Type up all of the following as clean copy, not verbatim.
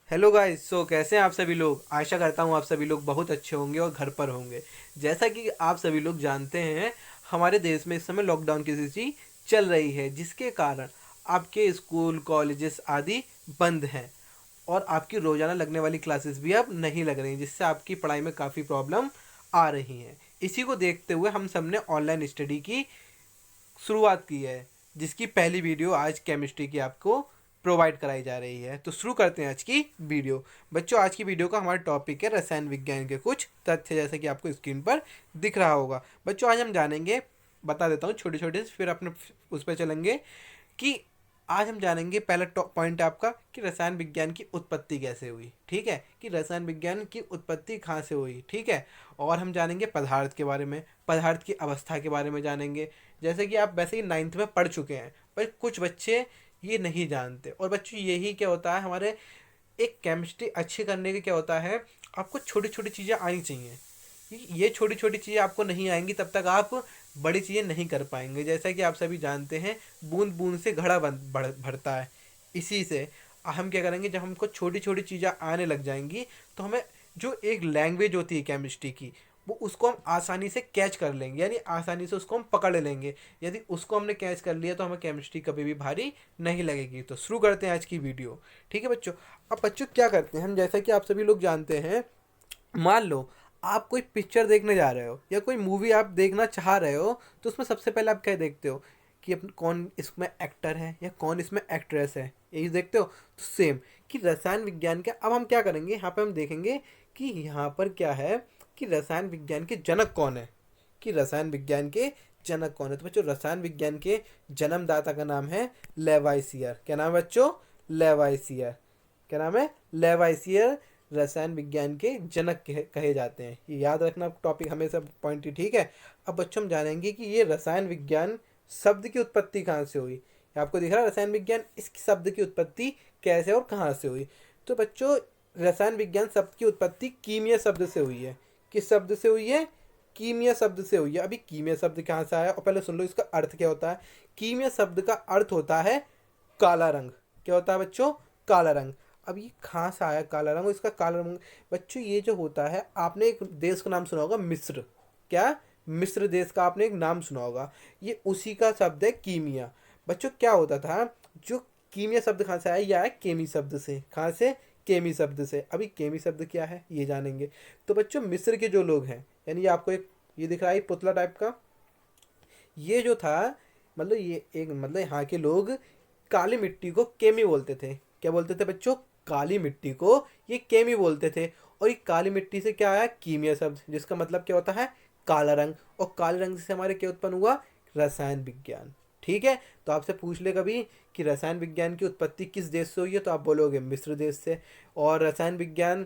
Hello guys. कैसे हैं आप सभी लोग। आशा करता हूँ आप सभी लोग बहुत अच्छे होंगे और घर पर होंगे। जैसा कि आप सभी लोग जानते हैं, हमारे देश में इस समय लॉकडाउन की स्थिति चल रही है, जिसके कारण आपके स्कूल कॉलेजेस आदि बंद हैं और आपकी रोज़ाना लगने वाली क्लासेस भी अब नहीं लग रही, जिससे आपकी पढ़ाई में काफ़ी प्रॉब्लम आ रही हैं। इसी को देखते हुए हम सब ने ऑनलाइन स्टडी की शुरुआत की है, जिसकी पहली वीडियो आज केमिस्ट्री की आपको प्रोवाइड कराई जा रही है। तो शुरू करते हैं आज की वीडियो। बच्चों, आज की वीडियो का हमारा टॉपिक है रसायन विज्ञान के कुछ तथ्य, जैसे कि आपको स्क्रीन पर दिख रहा होगा। बच्चों, आज हम जानेंगे, बता देता हूँ छोटे छोटे, फिर अपने उस पर चलेंगे कि आज हम जानेंगे। पहला पॉइंट है आपका कि रसायन विज्ञान की उत्पत्ति कैसे हुई। ठीक है, कि रसायन विज्ञान की उत्पत्ति कहाँ से हुई। ठीक है, और हम जानेंगे पदार्थ के बारे में, पदार्थ की अवस्था के बारे में जानेंगे। जैसे कि आप वैसे ही 9th में पढ़ चुके हैं, पर कुछ बच्चे ये नहीं जानते। और बच्चों, यही क्या होता है, हमारे एक केमिस्ट्री अच्छी करने के क्या होता है, आपको छोटी छोटी चीज़ें आनी चाहिए। ये छोटी छोटी चीज़ें आपको नहीं आएंगी तब तक आप बड़ी चीज़ें नहीं कर पाएंगे। जैसा कि आप सभी जानते हैं, बूंद बूंद से घड़ा भरता है। इसी से हम क्या करेंगे, जब हमको छोटी छोटी चीज़ें आने लग जाएंगी तो हमें जो एक लैंग्वेज होती है केमिस्ट्री की, वो उसको हम आसानी से कैच कर लेंगे, यानी आसानी से उसको हम पकड़ लेंगे। यदि उसको हमने कैच कर लिया तो हमें केमिस्ट्री कभी भी भारी नहीं लगेगी। तो शुरू करते हैं आज की वीडियो। ठीक है बच्चों। अब बच्चों क्या करते हैं हम, जैसा कि आप सभी लोग जानते हैं, मान लो आप कोई पिक्चर देखने जा रहे हो या कोई मूवी आप देखना चाह रहे हो, तो उसमें सबसे पहले आप क्या देखते हो कि कौन इसमें एक्टर है या कौन इसमें एक्ट्रेस है, यही देखते हो। तो सेम कि रसायन विज्ञान के, अब हम क्या करेंगे, यहाँ पे हम देखेंगे कि यहाँ पर क्या है कि रसायन विज्ञान के जनक कौन है, कि रसायन विज्ञान के जनक कौन है। तो बच्चों, रसायन विज्ञान के जन्मदाता का नाम है लेवाइसियर। क्या नाम है बच्चों? लेवाइसियर। क्या नाम है? लेवाइसियर रसायन विज्ञान के जनक कहे जाते हैं। ये याद रखना टॉपिक हमेशा पॉइंट ही। ठीक है। अब बच्चों, हम जानेंगे कि ये रसायन विज्ञान शब्द की उत्पत्ति कहाँ से हुई। ये आपको दिख रहा है रसायन विज्ञान, इस शब्द की उत्पत्ति कैसे और कहाँ से हुई। तो बच्चों, रसायन विज्ञान शब्द की उत्पत्ति कीमिया शब्द से हुई है। किस शब्द से हुई है? कीमिया शब्द से हुई है। अभी कीमिया शब्द कहाँ से आया, और पहले सुन लो इसका अर्थ क्या होता है। कीमिया शब्द का अर्थ होता है काला रंग। क्या होता है बच्चों? काला रंग। अब ये कहाँ से आया काला रंग, और इसका काला रंग, बच्चों ये जो होता है, आपने एक देश का नाम सुना होगा, मिस्र। क्या? मिस्र देश का आपने एक नाम सुना होगा। ये उसी का शब्द है कीमिया। बच्चों, क्या होता था, जो कीमिया शब्द कहाँ से आया, यह आया केमी शब्द से। कहाँ से? केमी शब्द से। अभी केमी शब्द क्या है ये जानेंगे। तो बच्चों, मिस्र के जो लोग हैं, यानी ये आपको एक, ये दिख रहा है पुतला टाइप का, ये जो था, मतलब ये एक, मतलब यहाँ के लोग काली मिट्टी को केमी बोलते थे। क्या बोलते थे बच्चों? काली मिट्टी को ये केमी बोलते थे। और ये काली मिट्टी से क्या आया? कीमिया शब्द, जिसका मतलब क्या होता है? काला रंग। और काले रंग से हमारे क्या उत्पन्न हुआ? रसायन विज्ञान। ठीक है। तो आपसे पूछ ले कभी कि रसायन विज्ञान की उत्पत्ति किस देश से हुई है, तो आप बोलोगे मिस्र देश से। और रसायन विज्ञान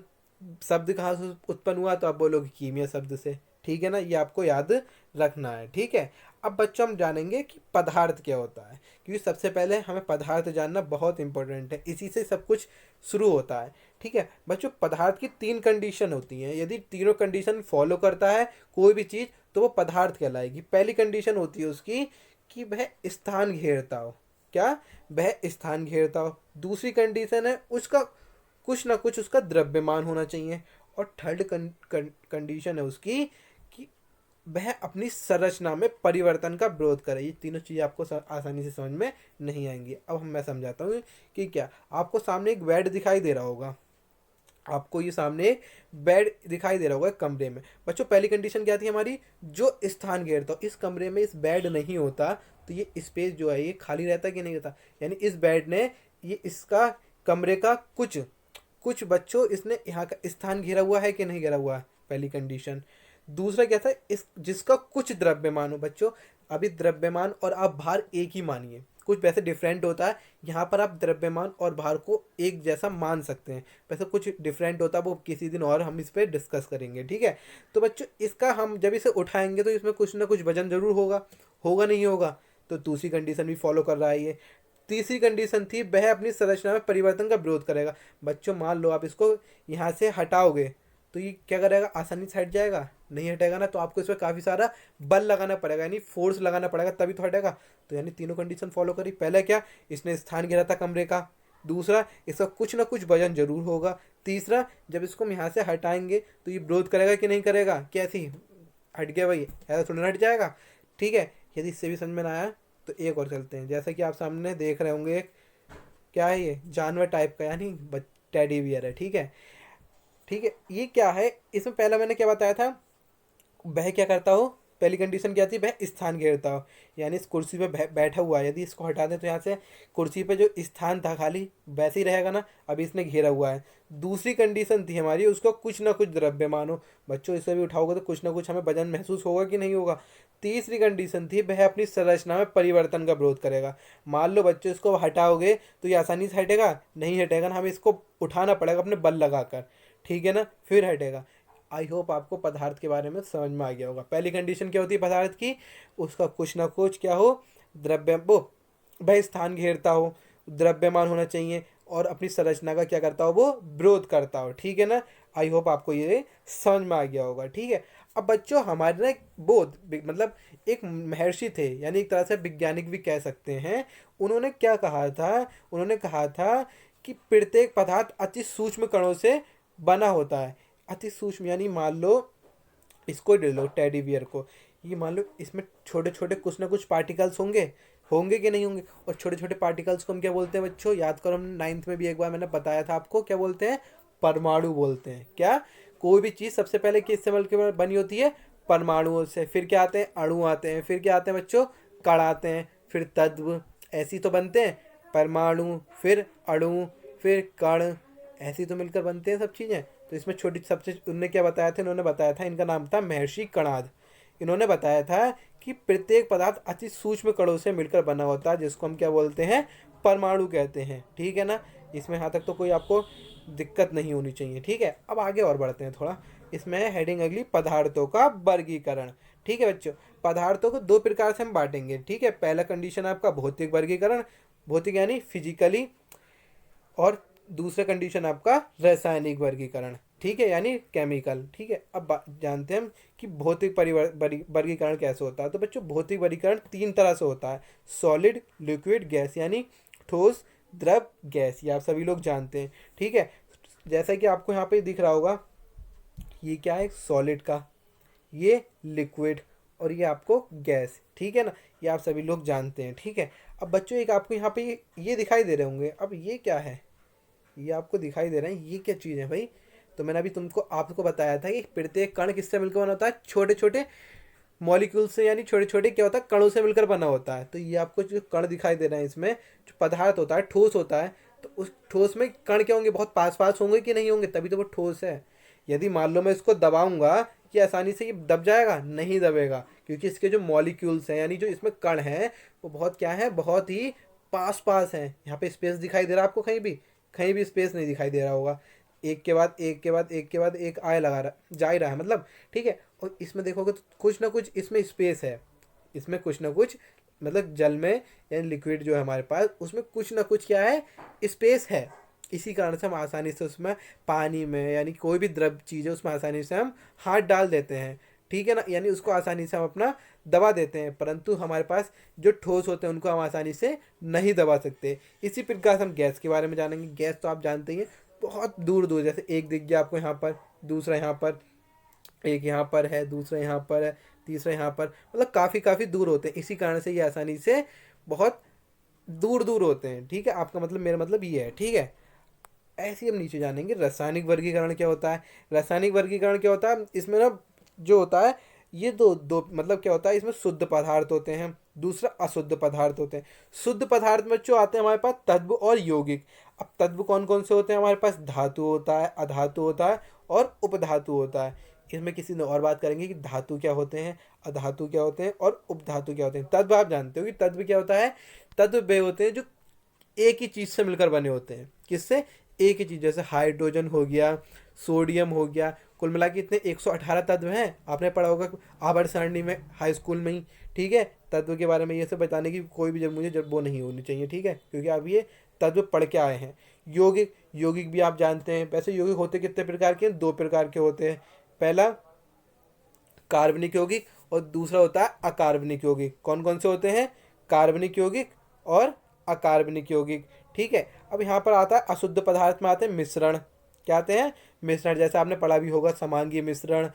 शब्द कहाँ से उत्पन्न हुआ, तो आप बोलोगे कीमिया शब्द से। ठीक है ना, ये आपको याद रखना है। ठीक है। अब बच्चों, हम जानेंगे कि पदार्थ क्या होता है, क्योंकि सबसे पहले हमें पदार्थ जानना बहुत इंपॉर्टेंट है, इसी से सब कुछ शुरू होता है। ठीक है बच्चों, पदार्थ की 3 कंडीशन होती हैं। यदि तीनों कंडीशन फॉलो करता है कोई भी चीज़, तो वो पदार्थ कहलाएगी। पहली कंडीशन होती है उसकी कि वह स्थान घेरता हो। क्या? वह स्थान घेरता हो। दूसरी कंडीशन है उसका कुछ ना कुछ उसका द्रव्यमान होना चाहिए। और थर्ड कंडीशन है उसकी कि वह अपनी संरचना में परिवर्तन का विरोध करे। ये तीनों चीज़ें आपको आसानी से समझ में नहीं आएंगी। अब मैं समझाता हूँ कि क्या। आपको सामने एक बेड दिखाई दे रहा होगा, आपको ये सामने एक बेड दिखाई दे रहा होगा कमरे में। बच्चों, पहली कंडीशन क्या थी हमारी? जो स्थान घेरता हो। इस कमरे में इस बेड नहीं होता तो ये स्पेस जो है ये खाली रहता कि नहीं रहता, यानी इस बेड ने, ये इसका कमरे का कुछ कुछ बच्चों इसने यहाँ का स्थान घेरा हुआ है कि नहीं घेरा हुआ है, पहली कंडीशन। दूसरा क्या था? इस जिसका कुछ द्रव्यमान हो। बच्चों, अभी द्रव्यमान और आप भार एक ही मानिए, कुछ वैसे डिफरेंट होता है। यहाँ पर आप द्रव्यमान और भार को एक जैसा मान सकते हैं, वैसे कुछ डिफरेंट होता है, वो किसी दिन और हम इस पर डिस्कस करेंगे। ठीक है। तो बच्चों, इसका हम जब इसे उठाएंगे तो इसमें कुछ ना कुछ वजन जरूर होगा, होगा नहीं होगा। तो दूसरी कंडीशन भी फॉलो कर रहा है ये। तीसरी कंडीशन थी वह अपनी संरचना में परिवर्तन का विरोध करेगा। बच्चों, मान लो आप इसको यहाँ से हटाओगे तो ये क्या करेगा? आसानी से हट जाएगा? नहीं हटेगा ना, तो आपको इस पर काफ़ी सारा बल लगाना पड़ेगा, यानी फोर्स लगाना पड़ेगा, तभी तो हटेगा। तो यानी तीनों कंडीशन फॉलो करी। पहले क्या? इसने स्थान घेरा था कमरे का, दूसरा, इसका कुछ ना कुछ वजन जरूर होगा। तीसरा, जब इसको हम यहाँ से हटाएंगे तो ये ग्रोथ करेगा कि नहीं करेगा, कैसी, हट गया भाई, ऐसा थोड़ा ना हट जाएगा। ठीक है, यदि इससे भी समझ में ना आया तो एक और चलते हैं। जैसा कि आप सामने देख रहे होंगे, एक क्या है, ये जानवर टाइप का यानी टेडी बियर है। ठीक है, ठीक है, ये क्या है, इसमें पहला मैंने क्या बताया था, वह क्या करता हो, पहली कंडीशन क्या थी, वह स्थान घेरता हो, यानी इस कुर्सी पे बैठा हुआ है, यदि इसको हटा दें तो यहाँ से कुर्सी पे जो स्थान था खाली वैसे ही रहेगा ना, अभी इसने घेरा हुआ है। दूसरी कंडीशन थी हमारी, उसको कुछ ना कुछ द्रव्यमान हो। बच्चों, इसे भी उठाओगे तो कुछ ना कुछ हमें वजन महसूस होगा कि नहीं होगा। तीसरी कंडीशन थी, वह अपनी संरचना में परिवर्तन का विरोध करेगा। मान लो बच्चों, इसको हटाओगे तो ये आसानी से हटेगा नहीं, हटेगा ना, हमें इसको उठाना पड़ेगा अपने बल लगाकर, ठीक है ना, फिर हटेगा। आई होप आपको पदार्थ के बारे में समझ में आ गया होगा। पहली कंडीशन क्या होती है पदार्थ की, उसका कुछ ना कुछ क्या हो, द्रव्य वो वह स्थान घेरता हो, द्रव्यमान होना चाहिए, और अपनी संरचना का क्या करता हो, वो विरोध करता हो। ठीक है ना, आई होप आपको ये समझ में आ गया होगा। ठीक है, अब बच्चों, हमारे ना एक बोध मतलब एक महर्षि थे, यानी एक तरह से वैज्ञानिक भी कह सकते हैं। उन्होंने क्या कहा था, उन्होंने कहा था कि प्रत्येक पदार्थ अति सूक्ष्म कणों से बना होता है। अति सूक्ष्म यानी मान लो, इसको ले लो टेडी बियर को, ये मान लो इसमें छोटे छोटे कुछ ना कुछ पार्टिकल्स होंगे, होंगे कि नहीं होंगे। और छोटे छोटे पार्टिकल्स को हम क्या बोलते हैं बच्चों, याद करो, हम नाइन्थ में भी एक बार मैंने बताया था आपको, क्या बोलते हैं, परमाणु बोलते हैं। क्या, कोई भी चीज़ सबसे पहले किससे मिलकर बनी होती है, परमाणुओं से। फिर क्या आते हैं, अणु आते हैं। फिर क्या आते हैं बच्चों, कण आते हैं। फिर तत्व, ऐसी तो बनते हैं, परमाणु, फिर अणु, फिर कण, ऐसी तो मिलकर बनते हैं सब चीज़ें। तो इसमें छोटी सबसे उन्होंने क्या बताया था, इन्होंने बताया था, इनका नाम था महर्षि कणाद। इन्होंने बताया था कि प्रत्येक पदार्थ अति सूक्ष्म कणों से मिलकर बना होता है, जिसको हम क्या बोलते हैं, परमाणु कहते हैं। ठीक है ना, इसमें यहाँ तक तो कोई आपको दिक्कत नहीं होनी चाहिए। ठीक है, अब आगे और बढ़ते हैं थोड़ा। इसमें है हेडिंग अगली, पदार्थों का वर्गीकरण। ठीक है बच्चों, पदार्थों को दो प्रकार से हम बांटेंगे। ठीक है, पहला कंडीशन आपका भौतिक वर्गीकरण, भौतिक यानी फिजिकली, और दूसरा कंडीशन आपका रासायनिक वर्गीकरण। ठीक है, यानी केमिकल। ठीक है, अब जानते हैं हम कि भौतिक वर्गीकरण कैसे होता है। तो बच्चों, भौतिक वर्गीकरण तीन तरह से होता है, सॉलिड, लिक्विड, गैस, यानी ठोस, द्रव, गैस, ये आप सभी लोग जानते हैं। ठीक है, जैसा कि आपको यहाँ पे दिख रहा होगा, ये क्या है, सॉलिड का, ये लिक्विड, और ये आपको गैस। ठीक है ना, ये आप सभी लोग जानते हैं। ठीक है, अब बच्चों, एक आपको यहाँ पे ये दिखाई दे रहे होंगे, अब ये क्या है, ये आपको दिखाई दे रहे हैं, ये क्या चीज़ है भाई। तो मैंने अभी आपको बताया था कि प्रत्येक कण किससे मिलकर बना होता है, छोटे छोटे मॉलिक्यूल से, यानी छोटे छोटे क्या होता है, कणों से मिलकर बना होता है। तो ये आपको जो कण दिखाई दे रहे हैं, इसमें जो पदार्थ होता है, ठोस होता है, तो उस ठोस में कण क्या होंगे, बहुत पास पास होंगे कि नहीं होंगे, तभी तो वो ठोस है। यदि मान लो मैं इसको दबाऊंगा, कि आसानी से ये दब जाएगा, नहीं दबेगा, क्योंकि इसके जो मॉलिक्यूल्स हैं, यानी जो इसमें कण हैं, वो बहुत क्या है, बहुत ही पास पास हैं। यहाँ पे स्पेस दिखाई दे रहा है आपको, कहीं भी स्पेस नहीं दिखाई दे रहा होगा, एक के बाद एक के बाद एक के बाद एक आए लगा रहा, जा ही रहा है मतलब। ठीक है, और इसमें देखोगे तो कुछ ना कुछ इसमें स्पेस है, इसमें कुछ ना कुछ, मतलब जल में यानी लिक्विड जो है हमारे पास, उसमें कुछ ना कुछ क्या है, स्पेस है। इसी कारण से हम आसानी से उसमें, पानी में, यानी कोई भी द्रव चीज़ है उसमें आसानी से हम हाथ डाल देते हैं। ठीक है ना, यानी उसको आसानी से हम अपना दबा देते हैं, परंतु हमारे पास जो ठोस होते हैं उनको हम आसानी से नहीं दबा सकते। इसी प्रकार से हम गैस के बारे में जानेंगे। गैस तो आप जानते ही हैं, बहुत दूर दूर, जैसे एक दिख गया आपको यहाँ पर, दूसरा यहाँ पर, एक यहाँ पर है, दूसरा यहाँ पर है, तीसरा यहाँ पर, मतलब काफ़ी काफ़ी दूर होते हैं। इसी कारण से ये आसानी से बहुत दूर दूर होते हैं। ठीक है, आपका मतलब, मेरा मतलब ये है। ठीक है, ऐसे ही हम नीचे जानेंगे, रासायनिक वर्गीकरण क्या होता है। रासायनिक वर्गीकरण क्या होता है, इसमें ना जो होता है, ये दो दो मतलब क्या होता है, इसमें शुद्ध पदार्थ होते हैं, दूसरा अशुद्ध पदार्थ होते हैं। शुद्ध पदार्थ में जो आते हैं हमारे पास, तत्व और यौगिक। अब तत्व कौन कौन से होते हैं हमारे पास, धातु होता है, अधातु होता है, और उपधातु होता है। इसमें किसी ने और बात करेंगे कि धातु क्या होते हैं, अधातु क्या होते हैं, और उपधातु क्या होते हैं। तत्व आप जानते हो कि तत्व क्या होता है, तत्व वे होते हैं जो एक ही चीज़ से मिलकर बने होते हैं। किससे, एक ही चीज़, जैसे हाइड्रोजन हो गया, सोडियम हो गया, कुल मिला के इतने 118 तत्व हैं। आपने पढ़ा होगा आवर्त सारणी में, हाई स्कूल में ही। ठीक है, तत्व के बारे में ये सब बताने की कोई भी जब वो नहीं होनी चाहिए। ठीक है, क्योंकि आप ये तत्व पढ़ के आए हैं। यौगिक, यौगिक भी आप जानते हैं। वैसे यौगिक होते कितने प्रकार के हैं, दो प्रकार के होते हैं। पहला कार्बनिक यौगिक, और दूसरा होता है अकार्बनिक यौगिक। कौन कौन से होते हैं, कार्बनिक यौगिक और अकार्बनिक यौगिक। ठीक है। अब यहाँ पर आता है अशुद्ध पदार्थ में आते हैं मिश्रण। क्या आते हैं? मिश्रण। जैसे आपने पढ़ा भी होगा समांगी मिश्रण,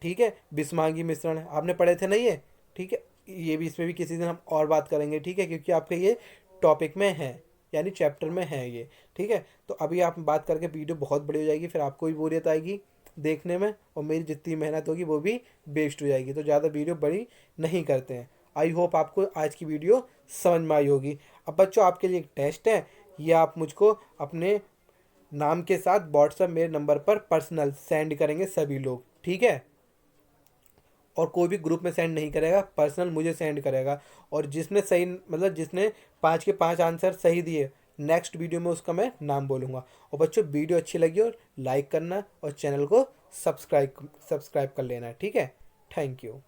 ठीक है, विषमांगी मिश्रण आपने पढ़े थे नहीं ये? ठीक है, ये भी, इसमें भी किसी दिन हम और बात करेंगे, ठीक है, क्योंकि आपके ये टॉपिक में है, यानी चैप्टर में है ये, ठीक है। तो अभी आप बात करके वीडियो बहुत बड़ी हो जाएगी, फिर आपको भी बोरियत आएगी देखने में, और मेरी जितनी मेहनत होगी वो भी वेस्ट हो जाएगी, तो ज़्यादा वीडियो बड़ी नहीं करते हैं। आई होप आपको आज की वीडियो समझ में आई होगी। अब बच्चों, आपके लिए एक टेस्ट है, ये आप मुझको अपने नाम के साथ व्हाट्सएप मेरे नंबर पर पर्सनल सेंड करेंगे सभी लोग, ठीक है। और कोई भी ग्रुप में सेंड नहीं करेगा, पर्सनल मुझे सेंड करेगा। और जिसने सही, मतलब जिसने 5 के 5 आंसर सही दिए, नेक्स्ट वीडियो में उसका मैं नाम बोलूँगा। और बच्चों, वीडियो अच्छी लगी और लाइक करना और चैनल को सब्सक्राइब कर लेना, ठीक है। Thank you.